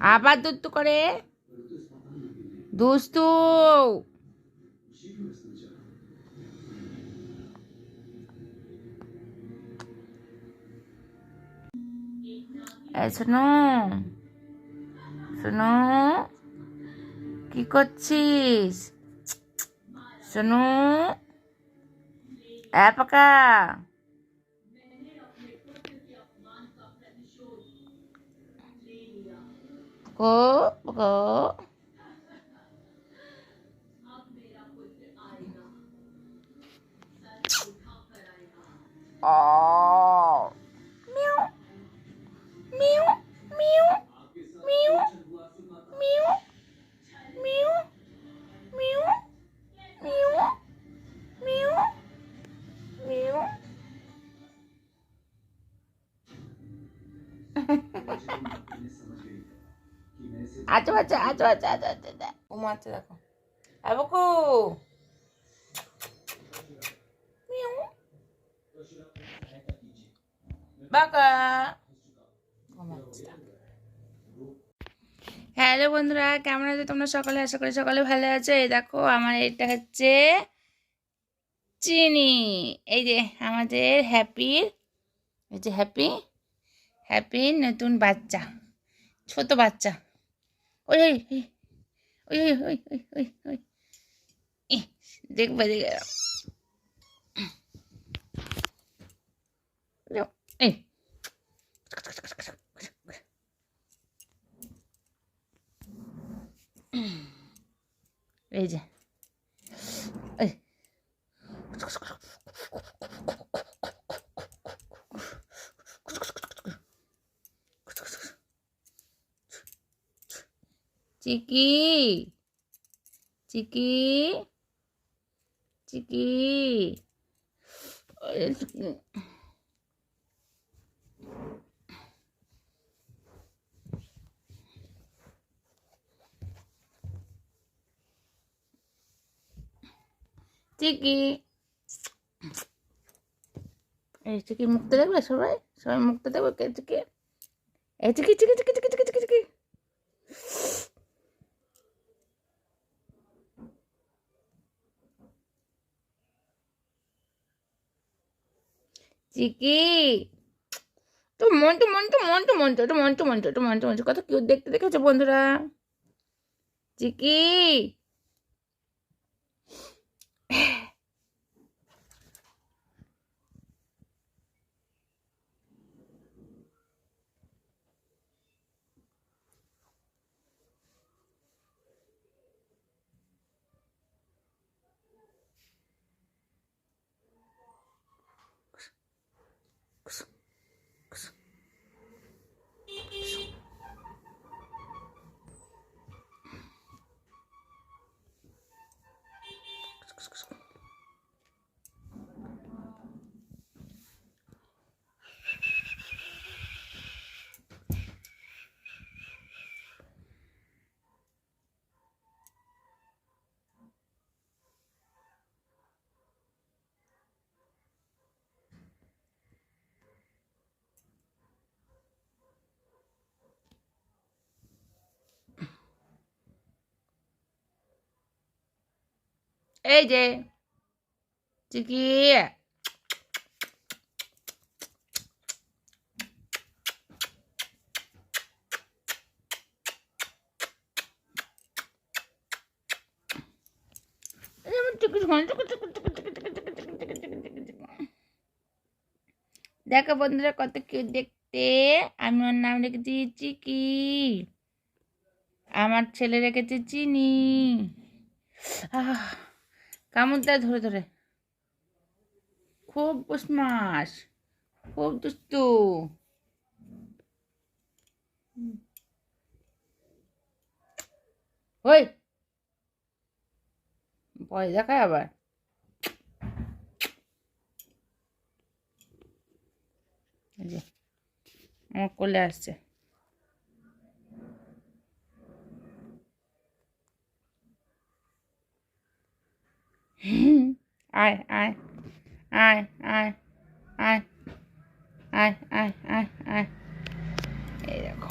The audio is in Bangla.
আবার দুষ্টু করে, দুষ্টু। শোনো, শোনো, কি করছিস? শোনো, পাকা গো গো। Oh, meow, meow, meow, meow, meow, meow, meow, meow, meow, meow. আচ্ছা আচ্ছা আচ্ছা আচ্ছা আচ্ছা আচ্ছা ও মাছ দেখো আবকু বাকা। হ্যালো বন্ধুরা, কেমন আছো তোমরা সকলে? আশা করি সকলে ভালো আছো। এই দেখো আমার এটা হচ্ছে চিনি। এই যে আমাদের হ্যাপির, এই যে হ্যাপি, হ্যাপির নতুন বাচ্চা, ছোট বাচ্চা। ওই ওই ওই ওই ওই ওই ওই ওই দেখবে দেখে এই এই যে এই চিকি, চিকি, চিকি। চিকি, এই চিকি মুখতে দেখবে সবাই, সবাই মুখতে দেখবে কে চিকি। এই চিকি চিকি চিকি চিকি চিকি চিকি চিকি। চিকি তো মন্টু মন্টু মন্টু মন্টু তো মন্টু মন্টু তো মন্টু মন্টু কত কিউট দেখতে দেখেছো বন্ধুরা? চিকি এই যে চিকি দেখো বন্ধুরা কত কিউট দেখতে। আমি ওর নাম রেখেছি চিকি, আমার ছেলে রেখেছে চিনি। কামড় দেয় ধরে ধরে, খুব বদমাস, খুব দুষ্টু। ওই ভয় দেখায় আবার। যে আমার কোলে আসছে। আয় আয় আয় আয় আয় আয় আয় আয় আয়। এই দেখো